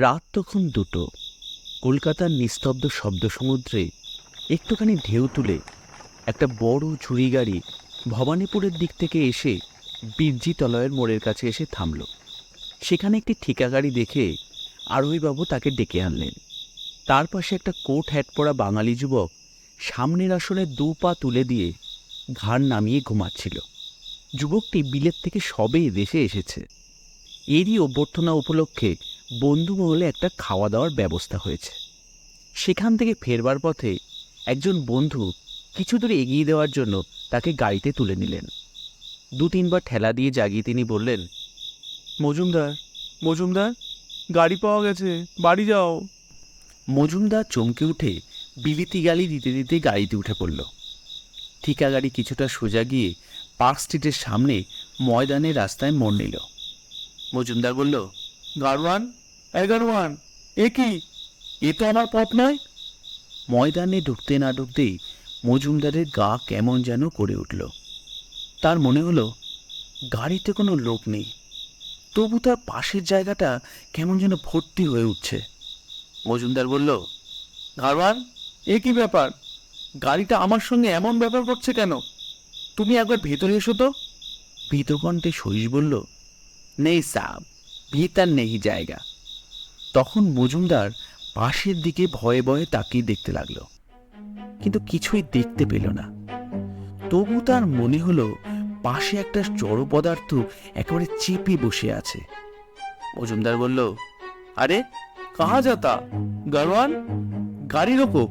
রাত তখন 2টো। কলকাতার নিস্তব্ধ শব্দ সমুদ্রে একটুখানি ঢেউ তুলে একটা বড় ঝুড়ি গাড়ি ভবানীপুরের দিক থেকে এসে বীরজিতলয়ের মোড়ের কাছে এসে থামল। সেখানে একটি ঠিকা গাড়ি দেখে আরোহীবাবু তাকে ডেকে আনলেন। তার পাশে একটা কোট হ্যাট পরা বাঙালি যুবক সামনের আসনে 2 পা তুলে দিয়ে ঘাড় নামিয়ে ঘুমাচ্ছিল। যুবকটি বিলেত থেকে সবে দেশে এসেছে। এরই অভ্যর্থনা উপলক্ষে বন্ধুমহলে একটা খাওয়া দাওয়ার ব্যবস্থা হয়েছে। সেখান থেকে ফেরবার পথে একজন বন্ধু কিছু দূরে এগিয়ে দেওয়ার জন্য তাকে গাড়িতে তুলে নিলেন। 2-3 বার ঠেলা দিয়ে জাগিয়ে তিনি বললেন, মজুমদার, মজুমদার, গাড়ি পাওয়া গেছে, বাড়ি যাও। মজুমদার চমকে উঠে বিলিতি গালি দিতে দিতে গাড়িতে উঠে পড়ল। ঠিকা গাড়ি কিছুটা সোজা গিয়ে পার্ক স্ট্রিটের সামনে ময়দানের রাস্তায় মোড় নিল। মজুমদার বলল, গাড়োয়ান, গাড়োয়ান, এ কি? এ তো আমার পথ নয়। ময়দানে ঢুকতে না ঢুকতেই মজুমদারের গা কেমন যেন করে উঠল। তার মনে হলো গাড়িতে কোনো লোক নেই, তবু তার পাশের জায়গাটা কেমন যেন ভর্তি হয়ে উঠছে। মজুমদার বলল, গাড়োয়ান, এ কি ব্যাপার? গাড়িটা আমার সঙ্গে এমন ব্যাপার করছে কেন? তুমি একবার ভেতরে এসো তো। ভীতকণ্ঠে সহিস বলল, নেই সাব, ভিতর নেই জায়গা। তখন মজুমদার পাশের দিকে ভয়ে ভয়ে তাকিয়ে দেখতে লাগলো, কিন্তু কিছুই দেখতে পেল না। তবু তার মনে হলো পাশে একটা জড় পদার্থ একেবারে চেপে বসে আছে। মজুমদার বলল, আরে কাহা যাতা গাড়োয়ান, গাড়ি রোকো।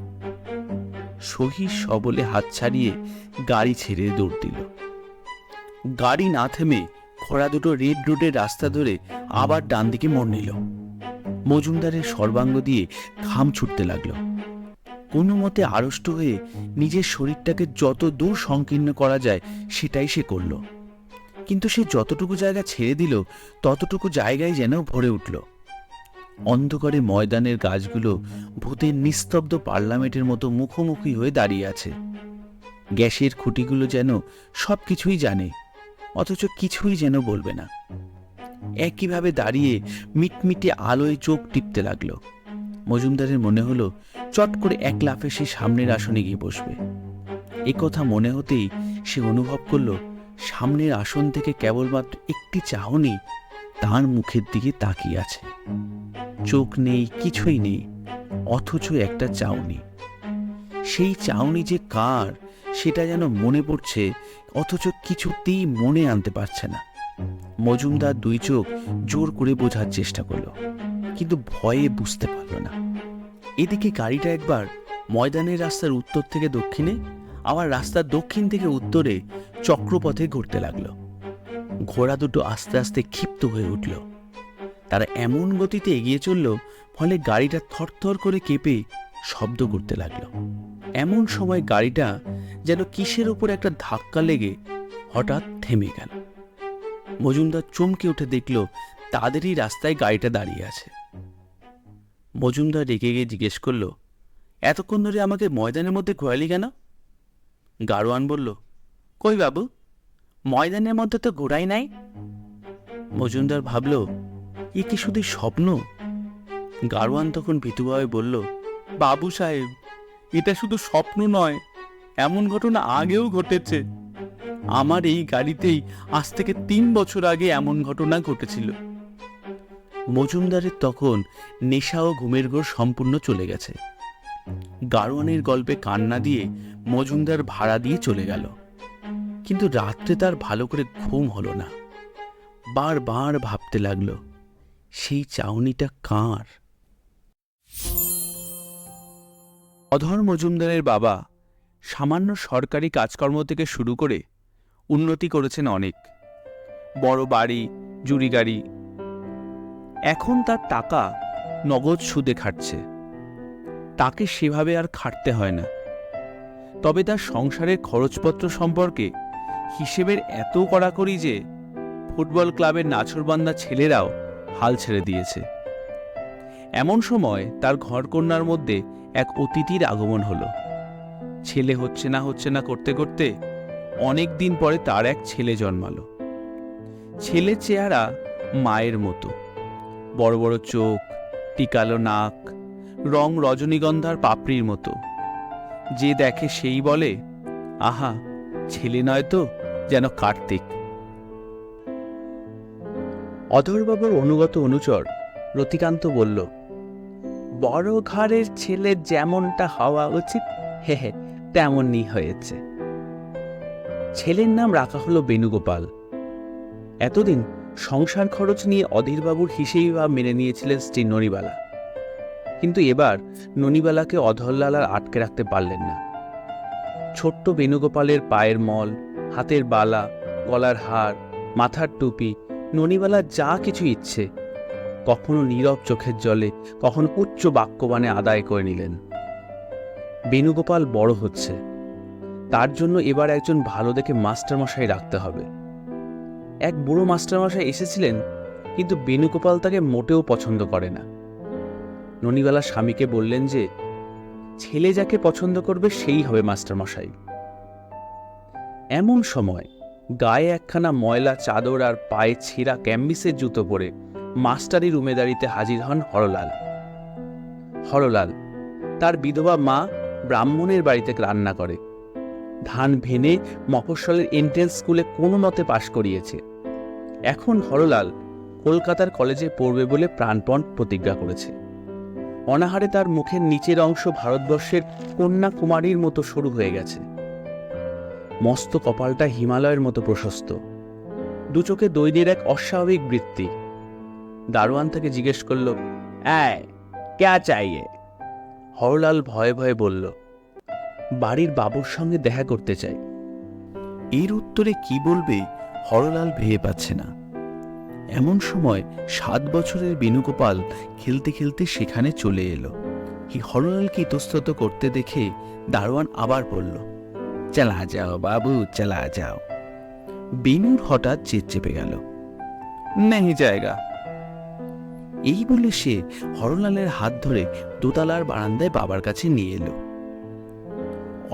সহিস সবলে হাত ছাড়িয়ে গাড়ি ছেড়ে দৌড় দিল। গাড়ি না থেমে ঘোড়া দুটো রেড রোডের রাস্তা ধরে আবার ডান দিকে মোড় নিল। মজুমদারের সর্বাঙ্গ দিয়ে ঘাম ছুটতে লাগলো। কোনো মতে আড়ষ্ট হয়ে নিজের শরীরটাকে যত দূর সংকীর্ণ করা যায় সেটাই সে করল। কিন্তু সে যতটুকু জায়গা ছেড়ে দিল ততটুকু জায়গায় যেন ভরে উঠল। অন্ধকারে ময়দানের গাছগুলো ভূতের নিস্তব্ধ পার্লামেন্টের মতো মুখোমুখি হয়ে দাঁড়িয়ে আছে। গ্যাসের খুঁটিগুলো যেন সব কিছুই জানে, অথচ কিছুই যেন বলবে না। একইভাবে দাঁড়িয়ে মিটমিটে আলোয় চোখ টিপতে লাগলো। মজুমদারের মনে হলো চট করে এক লাফে সে সামনের আসনে গিয়ে বসবে। এ কথা মনে হতেই সে অনুভব করল সামনের আসন থেকে কেবলমাত্র একটি চাহনি তার মুখের দিকে তাকিয়ে আছে। চোখ নেই, কিছুই নেই, অথচ একটা চাউনি। সেই চাউনি যে কার সেটা যেন মনে পড়ছে, অথচ কিছুতেই মনে আনতে পারছে না। মজুমদার 2 চোখ জোর করে বোঝার চেষ্টা করলো, কিন্তু ভয়ে বুঝতে পারল না। এদিকে গাড়িটা একবার ময়দানের রাস্তার উত্তর থেকে দক্ষিণে, আবার রাস্তার দক্ষিণ থেকে উত্তরে চক্রপথে ঘুরতে লাগলো। ঘোড়া দুটো আস্তে আস্তে ক্ষিপ্ত হয়ে উঠল। তারা এমন গতিতে এগিয়ে চলল, ফলে গাড়িটা থরথর করে কেঁপে শব্দ করতে লাগলো। এমন সময় গাড়িটা যেন কিসের উপর একটা ধাক্কা লেগে হঠাৎ থেমে গেল। মজুমদার চমকে উঠে দেখল তাদেরই রাস্তায় গাড়িটা দাঁড়িয়ে আছে। মজুমদার রেগে গিয়ে জিজ্ঞেস করল, এতক্ষণ ধরে আমাকে ময়দানের মধ্যে ঘোরালি কেন? গাড়োয়ান বলল, কই বাবু, ময়দানের মধ্যে তো ঘোড়াই নাই। মজুমদার ভাবল, এ কি শুধু স্বপ্ন? গাড়োয়ান তখন ভীতুভাবে বলল, বাবু সাহেব, এটা শুধু স্বপ্ন নয়, এমন ঘটনা আগেও ঘটেছে। আমার এই গাড়িতেই আজ থেকে 3 বছর আগে এমন ঘটনা ঘটেছিল। মজুমদারের তখন নেশা ও ঘুমের ঘোর সম্পূর্ণ চলে গেছে। গাড়োয়ানের গল্পে কান্না দিয়ে মজুমদার ভাড়া দিয়ে চলে গেল, কিন্তু রাত্রে তার ভালো করে ঘুম হলো না। বারবার ভাবতে লাগলো, সেই চাউনিটা কার? অধর মজুমদারের বাবা সামান্য সরকারি কাজকর্ম থেকে শুরু করে উন্নতি করেছেন অনেক। বড় বাড়ি, জুড়ি গাড়ি। এখন তার টাকা নগদ সুদে খাটছে। তাকে সেভাবে আর খাটতে হয় না। তবে তার সংসারের খরচপত্র সম্পর্কে হিসেবের এত কড়াকড়ি যে ফুটবল ক্লাবের নাছোড়বান্দা ছেলেরাও হাল ছেড়ে দিয়েছে। এমন সময় তার ঘরকন্যার মধ্যে এক অতিথির আগমন হলো। ছেলে হচ্ছে না করতে করতে অনেক দিন পরে তার এক ছেলে জন্মালো। ছেলের চেহারা মায়ের মতো, বড় বড় চোখ, টিকালো নাক, রং রজনীগন্ধার পাপড়ির মতো। যে দেখে সেই বলে, আহা, ছেলে নয় তো, যেন কার্তিক। অধরবাবুর অনুগত অনুচর রতিকান্ত বলল, বড় ঘরের ছেলে যেমনটা হওয়া উচিত, হে হে, তেমনই হয়েছে। ছেলের নাম রাখা হলো বেণুগোপাল। এতদিন সংসার খরচ নিয়ে অধীরবাবুর হিসেবে বা মেনে নিয়েছিলেন স্ত্রী ননিবালা, কিন্তু এবার ননিবালাকে অধরলাল আর আটকে রাখতে পারলেন না। ছোট্ট বেণুগোপালের পায়ের মল, হাতের বালা, গলার হার, মাথার টুপি, ননিবালার যা কিছু ইচ্ছে কখনো নীরব চোখের জলে, কখনো উচ্চ বাক্যবাণে আদায় করে নিলেন। বেণুগোপাল বড় হচ্ছে, তার জন্য এবার একজন ভালো দেখে মাস্টারমশাই রাখতে হবে। এক বুড়ো মাস্টারমশাই এসেছিলেন, কিন্তু বেণুগোপাল তাকে মোটেও পছন্দ করে না। ননিবালা স্বামীকে বললেন যে ছেলে যাকে পছন্দ করবে সেই হবে মাস্টারমশাই। এমন সময় গায়ে একখানা ময়লা চাদর আর পায়ে ছেঁড়া ক্যাম্বিসের জুতো পরে মাস্টারি রুমেদারিতে হাজির হন হরলাল। হরলাল, তার বিধবা মা ব্রাহ্মণের বাড়িতে রান্না করে, ধান ভেনে মফস্বলের এন্ট্রেন্স স্কুলে কোনো মতে পাশ করিয়েছে। এখন হরলাল কলকাতার কলেজে পড়বে বলে প্রাণপণ প্রতিজ্ঞা করেছে। অনাহারে তার মুখের নিচের অংশ ভারতবর্ষের কন্যাকুমারীর মতো সরু হয়ে গেছে। মস্ত কপালটা হিমালয়ের মতো প্রশস্ত, দু চোখে দৈন্যের এক অস্বাভাবিক বৃত্তি। দারোয়ান তাকে জিজ্ঞেস করল, ক্যা চাইয়ে? হরলাল ভয়ে ভয়ে বলল, বাড়ির বাবুর সঙ্গে দেখা করতে চাই। এর উত্তরে কি বলবে হরলাল ভেবে পাচ্ছে না। এমন সময় 7 বছরের বেণুগোপাল খেলতে খেলতে সেখানে চলে এলো। হরলালকে ইতস্তত করতে দেখে দারোয়ান আবার বলল, চালা যাও বাবু, চালা যাও। বেণুর হঠাৎ জেদ চেপে গেল, নেই জায়গা। এই বলে সে হরলালের হাত ধরে দোতলার বারান্দায় বাবার কাছে নিয়ে এলো।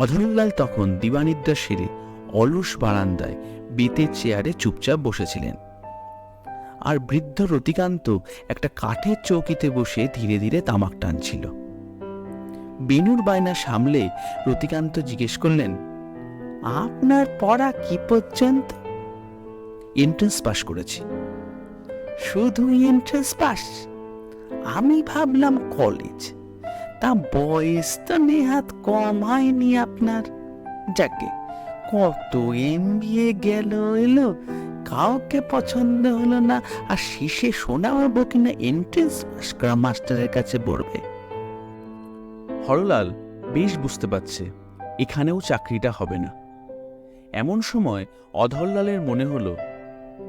অধরলাল তখন দিবানিদ্রা সেরে অলস বারান্দায় বেতের চেয়ারে চুপচাপ বসেছিলেন, আর বৃদ্ধ রতিকান্ত একটা কাঠের চৌকিতে বসে ধীরে ধীরে তামাক টানছিল। বেণুর বায়না সামলে রতিকান্ত জিজ্ঞেস করলেন, আপনার পড়া কি পর্যন্ত? এন্ট্রান্স পাশ করেছি। শুধু এন্ট্রান্স পাস? আমি ভাবলাম কলেজ। তা বয়স তো নেহাত কম হয়নি আপনার। যাকে কত MBA গেল এলো, কাউকে পছন্দ হলো না, আর শেষে শোনা হবো কিনা এন্ট্রান্স পাস করা মাস্টারের কাছে পড়বে। হরলাল বেশ বুঝতে পারছে এখানেও চাকরিটা হবে না। এমন সময় অধরলালের মনে হলো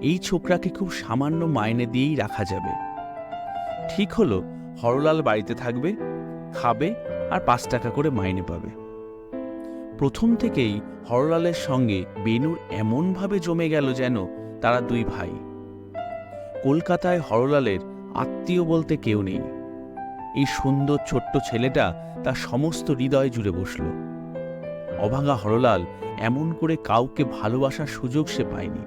এই ছোকরাকে খুব সামান্য মাইনে দিয়েই রাখা যাবে। ঠিক হলো, হরলাল বাড়িতে থাকবে, খাবে, আর 5 টাকা করে মাইনে পাবে। প্রথম থেকেই হরলালের সঙ্গে বেণুর এমনভাবে জমে গেল যেন তারা 2 ভাই। কলকাতায় হরলালের আত্মীয় বলতে কেউ নেই। এই সুন্দর ছোট্ট ছেলেটা তার সমস্ত হৃদয় জুড়ে বসল। অভাগা হরলাল এমন করে কাউকে ভালোবাসার সুযোগ সে পায়নি।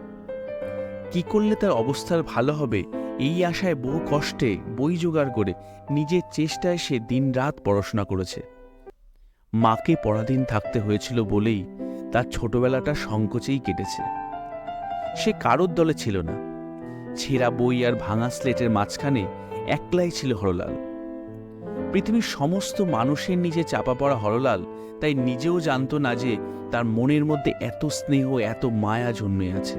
কি করলে তার অবস্থার ভালো হবে এই আশায় বহু কষ্টে বই জোগাড় করে নিজের চেষ্টায় সে দিনরাত পড়াশোনা করেছে। মাকে পরাধীন থাকতে হয়েছিল বলেই তার ছোটবেলাটা সংকোচেই কেটেছে। সে কারোর দলে ছিল না। ছেঁড়া বই আর ভাঙা স্লেটের মাঝখানে একলাই ছিল হরলাল। পৃথিবীর সমস্ত মানুষের নিচে চাপা পড়া হরলাল তাই নিজেও জানত না যে তার মনের মধ্যে এত স্নেহ, এত মায়া জন্মে আছে।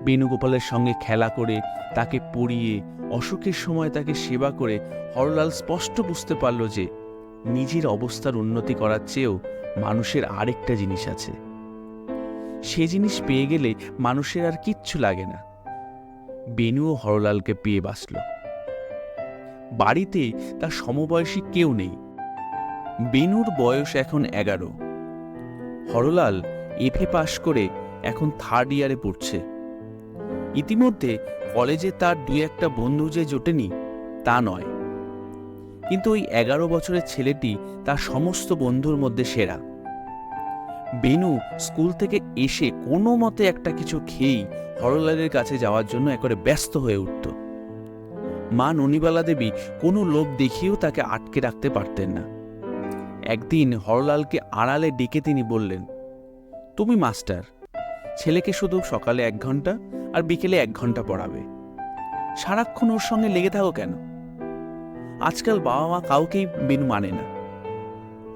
বেণুগোপালের সঙ্গে খেলা করে, তাকে পড়িয়ে, অসুখের সময় তাকে সেবা করে হরলাল স্পষ্ট বুঝতে পারল যে নিজের অবস্থার উন্নতি করার চেয়েও মানুষের আরেকটা জিনিস আছে। সে জিনিস পেয়ে গেলে মানুষের আর কিচ্ছু লাগে না। বেণুও হরলালকে পেয়ে বাঁচল। বাড়িতে তার সমবয়সী কেউ নেই। বেণুর বয়স এখন 11। হরলাল FA পাশ করে এখন 3rd ইয়ারে পড়ছে। ইতিমধ্যে কলেজে তার 2-1টা বন্ধু যে জোটেনি তা নয়, কিন্তু ওই 11 বছরের ছেলেটি তার সমস্ত বন্ধুর মধ্যে সেরা। বেণু স্কুল থেকে এসে কোনো মতে একটা কিছু খেয়েই হরলালের কাছে যাওয়ার জন্য একেবারে ব্যস্ত হয়ে উঠত। মা ননিবালা দেবী কোনো লোক দেখিয়েও তাকে আটকে রাখতে পারতেন না। একদিন হরলালকে আড়ালে ডেকে তিনি বললেন, তুমি মাস্টার, ছেলেকে শুধু সকালে 1 ঘন্টা আর বিকেলে 1 ঘন্টা পড়াবে, সারাক্ষণ ওর সঙ্গে লেগে থাকো কেন? আজকাল বাবা মা কাউকেই বেনু মানে না।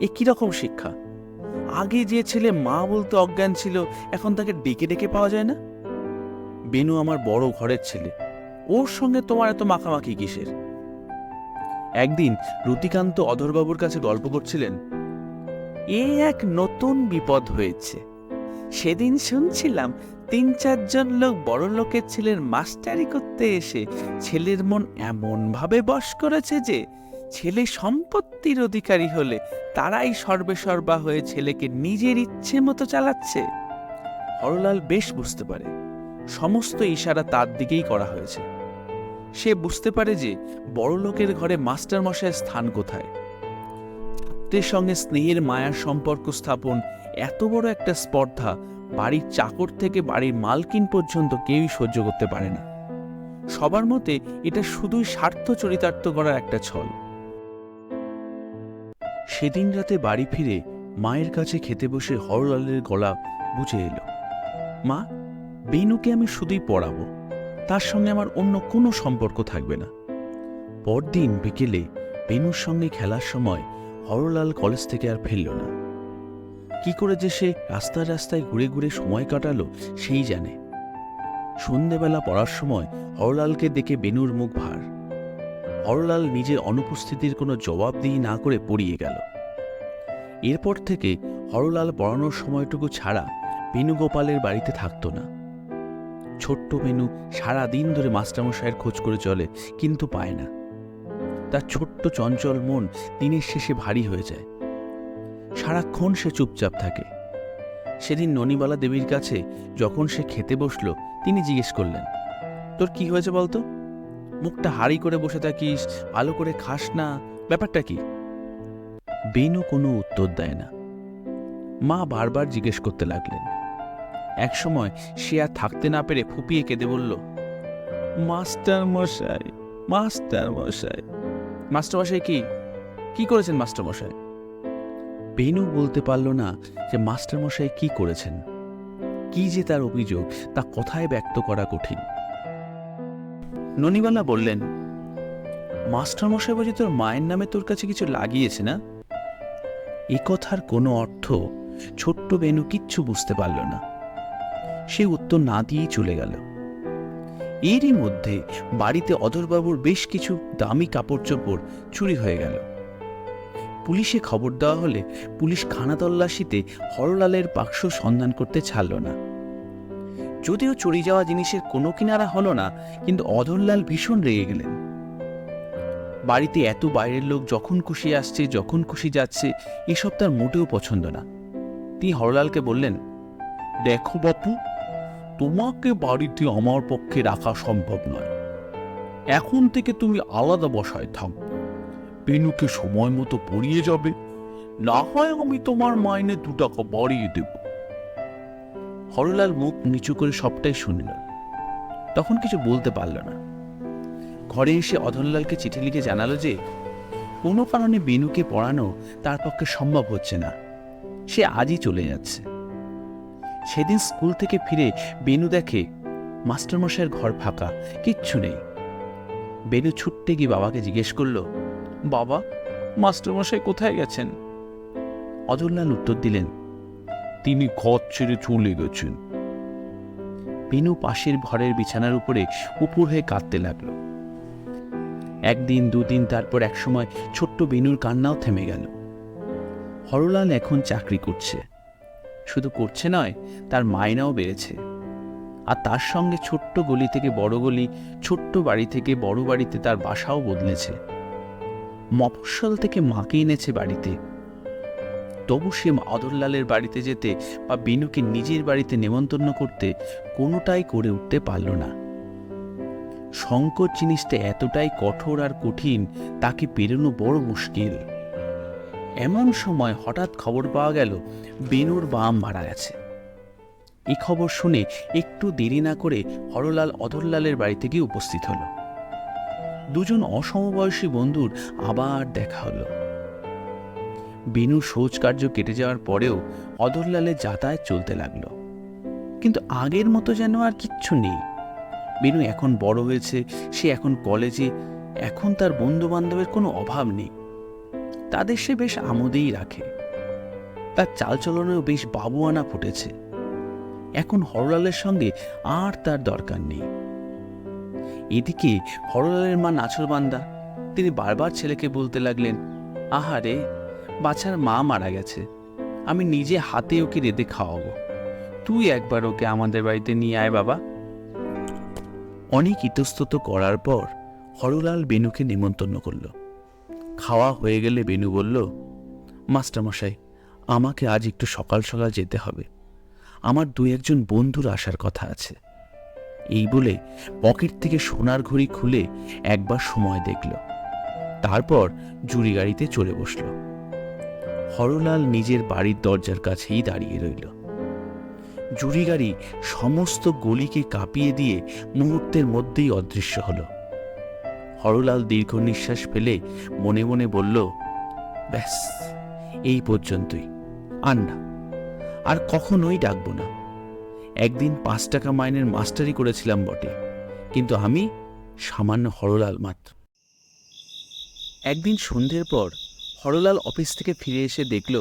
এ কিরকম শিক্ষা? আগে যে ছেলে মা বলতে অজ্ঞান ছিল, এখন তাকে ডেকে ডেকে পাওয়া যায় না। বেনু আমার বড় ঘরের ছেলে, ওর সঙ্গে তোমার এত মাখামাখি কিসের? একদিন রতিকান্ত অধরবাবুর কাছে গল্প করছিলেন, এক নতুন বিপদ হয়েছে। সেদিন শুনছিলাম 3-4 জন লোক বড় লোকের ছেলের মাস্টারি করতে এসে ছেলের মন এমন ভাবে বশ করেছে যে ছেলে সম্পত্তির অধিকারী হলে তারাই সর্বেসর্বা হয়ে ছেলেকে নিজের ইচ্ছে মতো চালাচ্ছে। হরলাল বেশ বুঝতে পারে সমস্ত ইশারা তার দিকেই করা হয়েছে। সে বুঝতে পারে যে বড় লোকের ঘরে মাস্টার মশাইয়ের স্থান কোথায়। ছাত্রের সঙ্গে স্নেহের মায়ার সম্পর্ক স্থাপন এত বড় একটা স্পর্ধা বাড়ির চাকর থেকে বাড়ির মালকিন পর্যন্ত কেউই সহ্য করতে পারে না। সবার মতে এটা শুধুই স্বার্থ চরিতার্থ করার একটা ছল। সেদিন রাতে বাড়ি ফিরে মায়ের কাছে খেতে বসে হরলালের গলা বুঝে এলো, মা, বেনুকে আমি শুধুই পড়াবো, তার সঙ্গে আমার অন্য কোনো সম্পর্ক থাকবে না। পরদিন বিকেলে বেনুর সঙ্গে খেলার সময় হরলাল কলেজ থেকে আর ফিরল না। কি করে যে সে রাস্তায় রাস্তায় ঘুরে ঘুরে সময় কাটালো সেই জানে। সন্ধেবেলা পড়ার সময় হরলালকে দেখে বেনুর মুখ ভার। হরলাল নিজের অনুপস্থিতির কোনো জবাবদিহি না করে পড়িয়ে গেল। এরপর থেকে হরলাল পড়ানোর সময়টুকু ছাড়া বেনুগোপালের বাড়িতে থাকত না। ছোট্ট বেনু সারা দিন ধরে মাস্টারমশাইয়ের খোঁজ করে চলে, কিন্তু পায় না। তার ছোট্ট চঞ্চল মন দিনের শেষে ভারী হয়ে যায়। সারাক্ষণ সে চুপচাপ থাকে। সেদিন ননিবালা দেবীর কাছে যখন সে খেতে বসল, তিনি জিজ্ঞেস করলেন, তোর কি হয়েছে বলতো? মুখটা হাড়ি করে বসে থাকিস, ভালো করে খাস না, ব্যাপারটা কি? বেনু কোনো উত্তর দেয় না। মা বারবার জিজ্ঞেস করতে লাগলেন। একসময় সে আর থাকতে না পেরে ফুপিয়ে কেঁদে বলল, মাস্টার মশাই, মাস্টার মশাই। মাস্টার মশাই কি করেছেন মাস্টার মশাই? বেনু বলতে পারল না যে মাস্টার মশাই কি করেছেন। কি যে তার অভিযোগ তা কথায় ব্যক্ত করা কঠিন। ননিবালা বললেন, মাস্টার মশাই বুঝি তোর মায়ের নামে তোর কাছে কিছু লাগিয়েছে না? এ কথার কোনো অর্থ ছোট্ট বেনু কিচ্ছু বুঝতে পারল না। সে উত্তর না দিয়েই চলে গেল। এরই মধ্যে বাড়িতে অধরবাবুর বেশ কিছু দামি কাপড় চোপড় চুরি হয়ে গেল। পুলিশে খবর দেওয়া হলে পুলিশ খানা তল্লাশিতে হরলালের বাক্স সন্ধান করতে ছাড়ল না। যদিও চুরি যাওয়া জিনিসের কোনো কিনারা হলো না, কিন্তু অধরলাল ভীষণ রেগে গেলেন। বাড়িতে এত বাইরের লোক যখন খুশি আসছে, যখন খুশি যাচ্ছে, এসব তার মোটেও পছন্দ না। তিনি হরলালকে বললেন, দেখো বাপু, তোমাকে বাড়িতে আমার পক্ষে রাখা সম্ভব নয়। এখন থেকে তুমি আলাদা বসায় থাকবে। বেনুকে সময় মতো পড়িয়ে যাবে, না হয় আমি তোমার মাইনে 2 টাকা বাড়িয়ে দেব। হরলাল মুখ নিচু করে সবটাই শুনল, তখন কিছু বলতে পারল না। ঘরে এসে অধরলালকে চিঠি লিখে জানালো যে কোনো কারণে বেনুকে পড়ানো তার পক্ষে সম্ভব হচ্ছে না, সে আজই চলে যাচ্ছে। সেদিন স্কুল থেকে ফিরে বেনু দেখে মাস্টারমশাইয়ের ঘর ফাঁকা, কিচ্ছু নেই। বেনু ছুটতে গিয়ে বাবাকে জিজ্ঞেস করল, বাবা, মাস্টারমশাই কোথায় গেছেন? অধরলাল উত্তর দিলেন, তিনি ঘর ছেড়ে চলে গেছেন। বেনু পাশের ঘরের বিছানার উপরে উপুর হয়ে কাঁদতে লাগল। একদিন, 2 দিন, তারপর একসময় ছোট্ট বেনুর কান্নাও থেমে গেল। হরলাল এখন চাকরি করছে, শুধু করছে নয়, তার মাইনাও বেড়েছে। আর তার সঙ্গে ছোট্ট গলি থেকে বড় গলি, ছোট্ট বাড়ি থেকে বড় বাড়িতে তার বাসাও বদলেছে। মফস্বল থেকে মাকে এনেছে বাড়িতে। তবু সে অধরলালের বাড়িতে যেতে বা বেনুকে নিজের বাড়িতে নেমন্তন্ন করতে কোনোটাই করে উঠতে পারল না। সংকট জিনিসটা এতটাই কঠোর আর কঠিন, তাকে পেরোনো বড় মুশকিল। এমন সময় হঠাৎ খবর পাওয়া গেল বেনুর বাম মারা গেছে। এই খবর শুনে একটু দেরি না করে হরলাল অধরলালের বাড়িতে গিয়ে উপস্থিত হল। দুজন অসমবয়সী বন্ধুর আবার দেখা হলো। বেনুর শৌচ কার্য কেটে যাওয়ার পরেও অধরলালের যাতায়াত চলতে লাগলো, কিন্তু আগের মতো যেন আর কিচ্ছু নেই। বেনু এখন বড় হয়েছে, সে এখন কলেজে, এখন তার বন্ধু বান্ধবের কোনো অভাব নেই। তাদের সে বেশ আমোদেই রাখে। তার চালচলনেও বেশ বাবুয়ানা ফুটেছে। এখন হরলালের সঙ্গে আর তার দরকার নেই। এদিকে হরলালের মা নাছোড়বান্দা, তিনি বারবার ছেলেকে বলতে লাগলেন, আহারে, বাছার মা মারা গেছে, আমি নিজে হাতে ওকে রেঁধে খাওয়াবো, তুই একবার ওকে আমাদের বাড়িতে নিয়ে আয় বাবা। অনেক ইতস্তত করার পর হরলাল বেনুকে নিমন্ত্রণ করল। খাওয়া হয়ে গেলে বেনু বলল, মাস্টারমশাই, আমাকে আজ একটু সকাল সকাল যেতে হবে, আমার 2-1 বন্ধুর আসার কথা আছে। এই বলে পকেট থেকে সোনার ঘড়ি খুলে একবার সময় দেখল, তারপর জুড়ি গাড়িতে চলে বসল। হরলাল নিজের বাড়ির দরজার কাছেই দাঁড়িয়ে রইল। জুড়ি গাড়ি সমস্ত গলিকে কাঁপিয়ে দিয়ে মুহূর্তের মধ্যেই অদৃশ্য হল। হরলাল দীর্ঘ নিঃশ্বাস ফেলে মনে মনে বলল, ব্যাস, এই পর্যন্তই, আর না, আর কখনোই ডাকব না। একদিন 5 টাকা মাইনের মাস্টারি করেছিলাম বটে, কিন্তু আমি সামান্য হরলাল মাত্র। একদিন সন্ধ্যের পর হরলাল অফিস থেকে ফিরে এসে দেখল,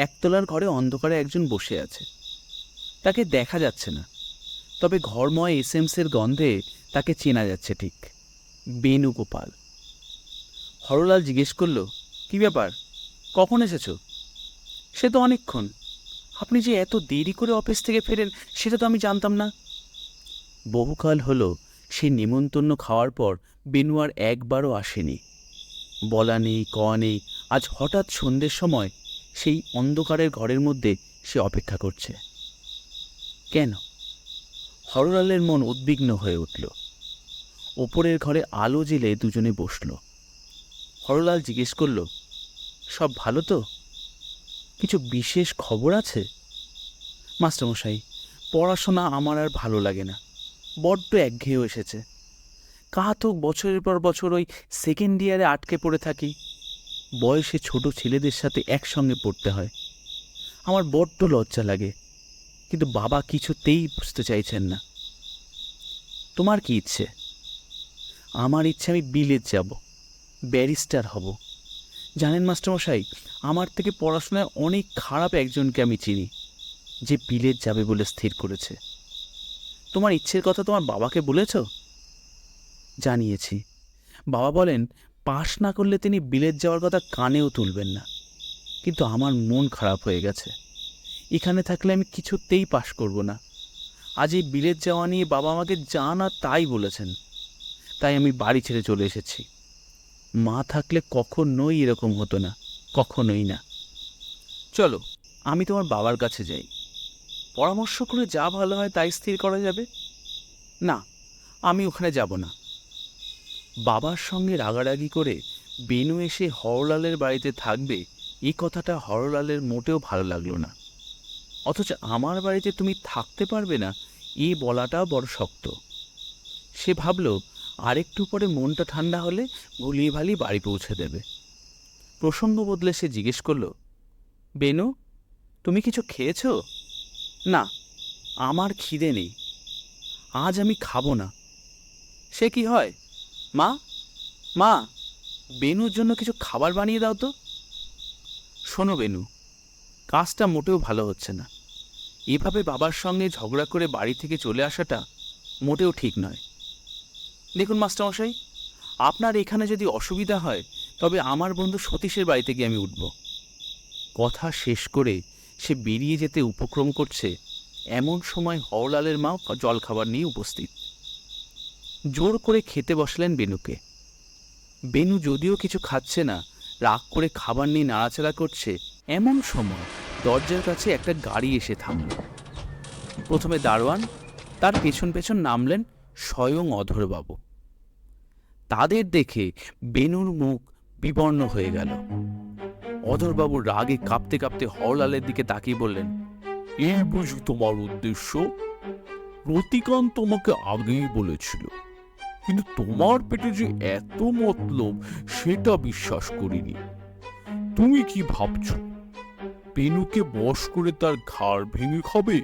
একতলার ঘরে অন্ধকারে একজন বসে আছে। তাকে দেখা যাচ্ছে না, তবে ঘরময় এসএমসের গন্ধে তাকে চেনা যাচ্ছে ঠিক, বেণুগোপাল। হরলাল জিজ্ঞেস করল, কি ব্যাপার, কখন এসেছো? সে তো অনেকক্ষণ। আপনি যে এত দেরি করে অফিস থেকে ফেরেন সেটা তো আমি জানতাম না। বহুকাল হলো সে নিমন্ত্রণ খাওয়ার পর বেনু আর একবারও আসেনি। বলা নেই কওয়া নেই, আজ হঠাৎ সন্ধ্যের সময় সেই অন্ধকারের ঘরের মধ্যে সে অপেক্ষা করছে। কেন? হরলালের মন উদ্বিগ্ন হয়ে উঠল। ওপরের ঘরে আলো জ্বেলে দুজনে বসল। হরলাল জিজ্ঞেস করল, সব ভালো তো? কিছু বিশেষ খবর আছে? মাস্টারমশাই, পড়াশোনা আমার আর ভালো লাগে না, বড্ড একঘেয়ে এসেছে। কাহাতো বছরের পর বছর ওই সেকেন্ড ইয়ারে আটকে পড়ে থাকি। বয়সে ছোট ছেলেদের সাথে একসঙ্গে পড়তে হয়, আমার বড্ড লজ্জা লাগে, কিন্তু বাবা কিছুতেই বুঝতে চাইছেন না। তোমার কি ইচ্ছে? আমার ইচ্ছে আমি বিলেত যাব, ব্যারিস্টার হব। জানেন মাস্টারমশাই, আমার থেকে পড়াশোনায় অনেক খারাপ একজনকে আমি চিনি, যে বিলেত যাবে বলে স্থির করেছে। তোমার ইচ্ছের কথা তোমার বাবাকে বলেছ? জানিয়েছি। বাবা বলেন, পাশ না করলে তিনি বিলেত যাওয়ার কথা কানেও তুলবেন না। কিন্তু আমার মন খারাপ হয়ে গেছে, এখানে থাকলে আমি কিছুতেই পাশ করব না। আজ এই বিলেত যাওয়া নিয়ে বাবা আমাকে যা না তাই বলেছেন, তাই আমি বাড়ি ছেড়ে চলে এসেছি। মা থাকলে কখনোই এরকম হতো না, কখনোই না। চলো, আমি তোমার বাবার কাছে যাই, পরামর্শ করে যা ভালো হয় তাই স্থির করা যাবে। না, আমি ওখানে যাব না। বাবার সঙ্গে রাগারাগি করে বেনু এসে হরলালের বাড়িতে থাকবে, এই কথাটা হরলালের মোটেও ভালো লাগলো না। অথচ আমার বাড়িতে তুমি থাকতে পারবে না, এই বলাটাও বড় শক্ত। সে ভাবল, আরেকটু পরে মনটা ঠান্ডা হলে ভুলিয়ে ভালিয়ে বাড়ি পৌঁছে দেবে। প্রসঙ্গ বদলে সে জিজ্ঞেস করল, বেনু, তুমি কিছু খেয়েছ? না, আমার খিদে নেই, আজ আমি খাবো না। সে কি হয়? মা, মা, বেনুর জন্য কিছু খাবার বানিয়ে দাও তো। শোনো বেনু, কাজটা মোটেও ভালো হচ্ছে না। এভাবে বাবার সঙ্গে ঝগড়া করে বাড়ি থেকে চলে আসাটা মোটেও ঠিক নয়। দেখুন মাস্টারমশাই, আপনার এখানে যদি অসুবিধা হয় তবে আমার বন্ধু সতীশের বাড়িতে গিয়ে আমি উঠব। কথা শেষ করে সে বেরিয়ে যেতে উপক্রম করছে, এমন সময় হরলালের মাও জলখাবার নিয়ে উপস্থিত। জোর করে খেতে বসলেন বেনুকে। বেনু যদিও কিছু খাচ্ছে না, রাগ করে খাবার নিয়ে নাড়াচাড়া করছে, এমন সময় দরজার কাছে একটা গাড়ি এসে থামল। প্রথমে দারোয়ান, তার পেছন পেছন নামলেন স্বয়ং অধরবাবু। তাদের দেখে বেনুর মুখ বিবর্ণ হয়ে গেল। অধরবাবু রাগে কাঁপতে কাঁপতে হরলালের দিকে তাকিয়ে বললেন, এই বুঝি তোমার উদ্দেশ্য? রতিকান্ত তোমাকে আগেই বলেছিল কিন্তু তোমার পেটে যে এত মতলব সেটা বিশ্বাস করিনি। তুমি কি ভাবছো বেনুকে বশ করে তার ঘাড় ভেঙে খাবে?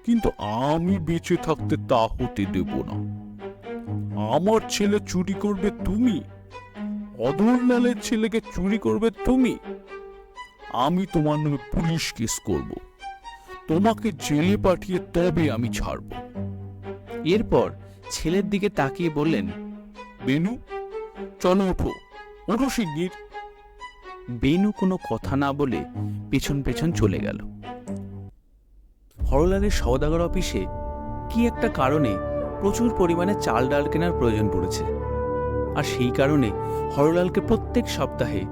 কিন্তু আমি বেঁচে থাকতে তা হতে দেব না। আমার ছেলে চুরি করবে তুমি, অধরলালের ছেলেকে চুরি করবে তুমি। আমি তোমার নামে পুলিশ কেস করব, তোমাকে জেলে পাঠিয়ে তবে আমি ছাড়ব। এরপর ছেলের দিকে তাকিয়ে বললেন, বেনু, চলো ওঠো, ওঠো শিগগির। বেনু কোনো কথা না বলে পেছন পেছন চলে গেল। হরলালের সওদাগর অফিসে কি একটা কারণে প্রচুর পরিমাণে চাল ডাল কেনার প্রয়োজন পড়েছে, আর সেই কারণে হরলালকে প্রত্যেক সপ্তাহে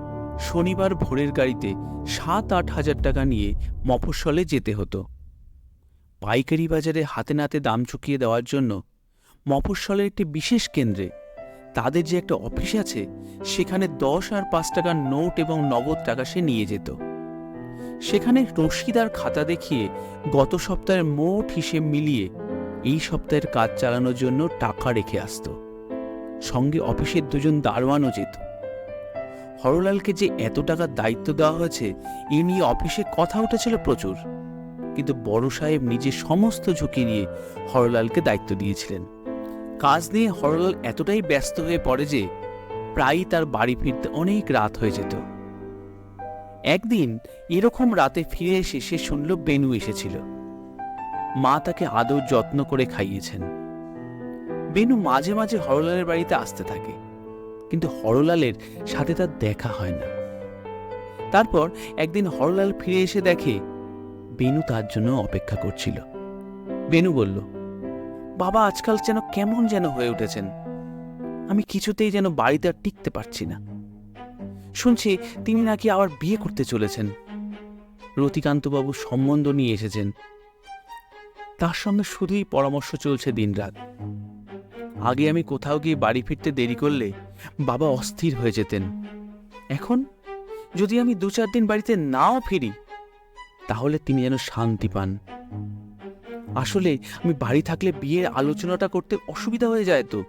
শনিবার ভোরের গাড়িতে 7-8 হাজার টাকা নিয়ে মফস্বলে যেতে হতো। পাইকারি বাজারে হাতে নাতে দাম চুকিয়ে দেওয়ার জন্য মফস্বলের একটি বিশেষ কেন্দ্রে তাদের যে একটা অফিস আছে, সেখানে 10 আর 5 টাকার নোট এবং নগদ টাকা সে নিয়ে যেত। সেখানে রসিদ আর খাতা দেখিয়ে গত সপ্তাহের মোট হিসেব মিলিয়ে এই সপ্তাহের কাজ চালানোর জন্য টাকা রেখে আসত। সঙ্গে অফিসের 2জন দারোয়ানও যেত। হরলালকে যে এত টাকার দায়িত্ব দেওয়া হয়েছে এ নিয়ে অফিসে কথা উঠেছিল প্রচুর, কিন্তু বড় সাহেব নিজে সমস্ত ঝুঁকি নিয়ে হরলালকে দায়িত্ব দিয়েছিলেন। কাজ নিয়ে হরলাল এতটাই ব্যস্ত হয়ে পড়ে যে প্রায়ই তার বাড়ি ফিরতে অনেক রাত হয়ে যেত। একদিন এরকম রাতে ফিরে এসে সে শুনল বেনু এসেছিল। মা তাকে আদর যত্ন করে খাইয়েছেন। বেনু মাঝে মাঝে হরলালের বাড়িতে আসতে থাকে, কিন্তু হরলালের সাথে তার দেখা হয় না। তারপর একদিন হরলাল ফিরে এসে দেখে বেনু তার জন্য অপেক্ষা করছিল। বেনু বলল, বাবা আজকাল যেন কেমন যেন হয়ে উঠেছেন, আমি কিছুতেই যেন বাড়িতে আর টিকতে পারছি না। শুনছি তিনি নাকি আবার বিয়ে করতে চলেছেন, রতিকান্তবাবু সম্বন্ধ নিয়ে এসেছেন। তার সঙ্গে শুধুই পরামর্শ চলছে দিনরাত। আগে আমি কোথাও গিয়ে বাড়ি ফিরতে দেরি করলে বাবা অস্থির হয়ে যেতেন। এখন যদি আমি 2-4 দিন বাড়িতে নাও ফিরি তাহলে তিনি যেন শান্তি পান। আসলে আমি বাড়ি থাকলে বিয়ের আলোচনাটা করতে অসুবিধা হয়ে যায় তো।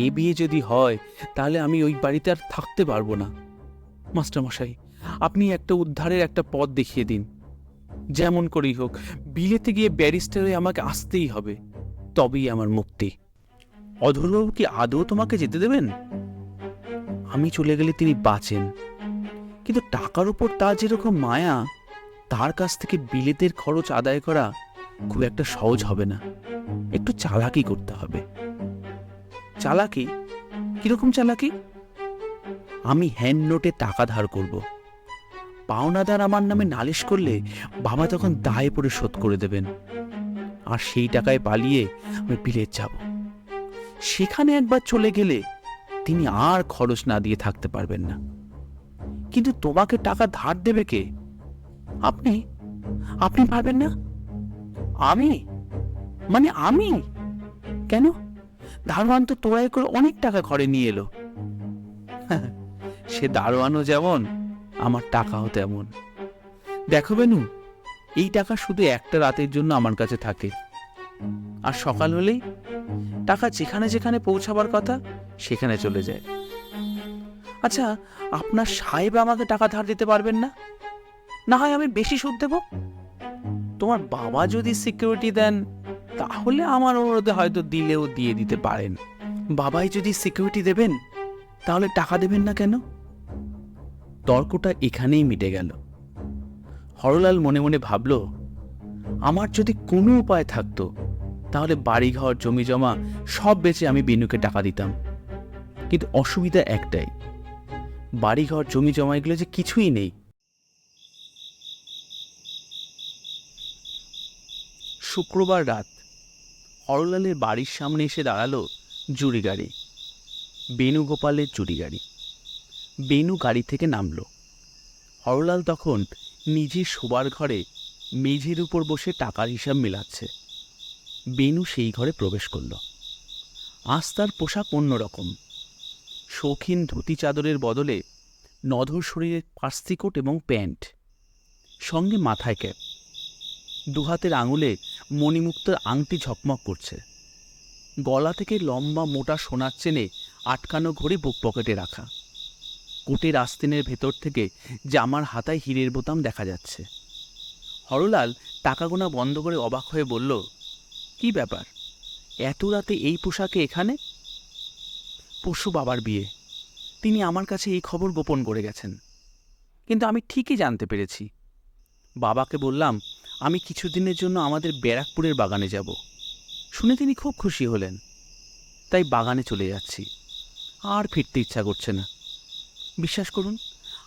এ বিয়ে যদি হয় তাহলে আমি ওই বাড়িতে আর থাকতে পারবো না। মাস্টারমশাই, আপনি একটা উদ্ধারের একটা পথ দেখিয়ে দিন। যেমন করেই হোক বিলেতে গিয়ে ব্যারিস্টার হয়ে আমাকে আসতেই হবে, তবেই আমার মুক্তি। অধরবাবু কি আদৌ তোমাকে যেতে দেবেন? আমি চলে গেলে তিনি বাঁচেন, কিন্তু টাকার উপর তার যেরকম মায়া, তার কাছ থেকে বিলেতের খরচ আদায় করা খুব একটা সহজ হবে না। একটু চালাকি করতে হবে। চালাকি? কিরকম চালাকি? আমি হ্যান্ড নোটে টাকা ধার করব। পাওনাদার আমার নামে নালিশ করলে বাবা তখন দায়ে পড়ে শোধ করে দেবেন, আর সেই টাকায় পালিয়ে আমি বিলেত যাব। সেখানে একবার চলে গেলে তিনি আর খরচ না দিয়ে থাকতে পারবেন না। কিন্তু তোমাকে টাকা ধার দেবে কে? আপনি আপনি পারবেন না? আমি? মানে আমি? কেন? দারোয়ান তো তোড়াই করে অনেক টাকা ঘরে নিয়ে এলো। সে দারোয়ানও যেমন, আমার টাকাও তেমন। দেখো বেনু, এই টাকা শুধু একটা রাতের জন্য আমার কাছে থাকে, আর সকাল হলেই টাকা যেখানে যেখানে পৌঁছাবার কথা সেখানে চলে যায়। আচ্ছা, আপনার সাহেব আমাকে টাকা ধার দিতে পারবেন না? না হয় আমি বেশি সুদ দেব। তোমার বাবা যদি সিকিউরিটি দেন তাহলে আমার অনুরোধে হয়তো দিলেও দিয়ে দিতে পারেন। বাবাই যদি সিকিউরিটি দেবেন তাহলে টাকা দেবেন না কেন? তর্কটা এখানেই মিটে গেল। হরলাল মনে মনে ভাবল, আমার যদি কোনো উপায় থাকতো তাহলে বাড়িঘর জমি জমা সব বেচে আমি বেনুকে টাকা দিতাম। কিন্তু অসুবিধা একটাই, বাড়িঘর জমি জমা এগুলো যে কিছুই নেই। শুক্রবার রাত হরলালের বাড়ির সামনে এসে দাঁড়ালো জুড়ি গাড়ি, বেণুগোপালের জুড়ি গাড়ি। বেনু গাড়ি থেকে নামল। হরলাল তখন নিজে শোবার ঘরে মেঝের উপর বসে টাকার হিসাব মেলাচ্ছে। বেনু সেই ঘরে প্রবেশ করল। আজ তার পোশাক অন্যরকম। শৌখিন ধুতি চাদরের বদলে নধর শরীরের পার্সিকোট এবং প্যান্ট, সঙ্গে মাথায় ক্যাপ। দুহাতের আঙুলে মণিমুক্তার আংটি ঝকমক করছে। গলা থেকে লম্বা মোটা সোনার চেনে আটকানো ঘড়ি বুক পকেটে রাখা। কোটের আস্তিনের ভেতর থেকে জামার হাতায় হীরের বোতাম দেখা যাচ্ছে। হরলাল টাকা গোনা বন্ধ করে অবাক হয়ে বলল, কি ব্যাপার, এত রাতে এই পোশাকে এখানে? পরশু বাবার বিয়ে, তিনি আমার কাছে এই খবর গোপন করে গেছেন, কিন্তু আমি ঠিকই জানতে পেরেছি। বাবাকে বললাম আমি কিছুদিনের জন্য আমাদের ব্যারাকপুরের বাগানে যাব। শুনে তিনি খুব খুশি হলেন, তাই বাগানে চলে যাচ্ছি। আর ফিরতে ইচ্ছা করছে না। বিশ্বাস করুন,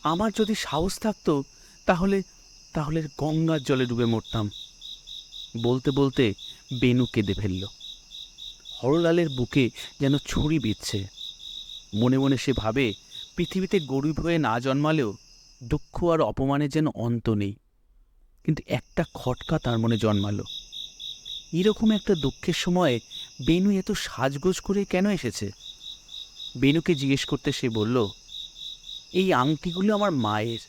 আমার যদি সাহস থাকতো তাহলে তাহলে গঙ্গার জলে ডুবে মরতাম। বলতে বলতে বেনু কেঁদে ফেলল। হরলালের বুকে যেন ছুরি বিঁধছে। মনে মনে সে ভাবে, পৃথিবীতে গরিব হয়ে না জন্মালেও দুঃখ আর অপমানের যেন অন্ত নেই। কিন্তু একটা খটকা তার মনে জন্মালো। এরকম একটা দুঃখের সময়ে বেনু এত সাজগোজ করে কেন এসেছে? বেনুকে জিজ্ঞেস করতে সে বলল, এই আংটিগুলো আমার মায়ের।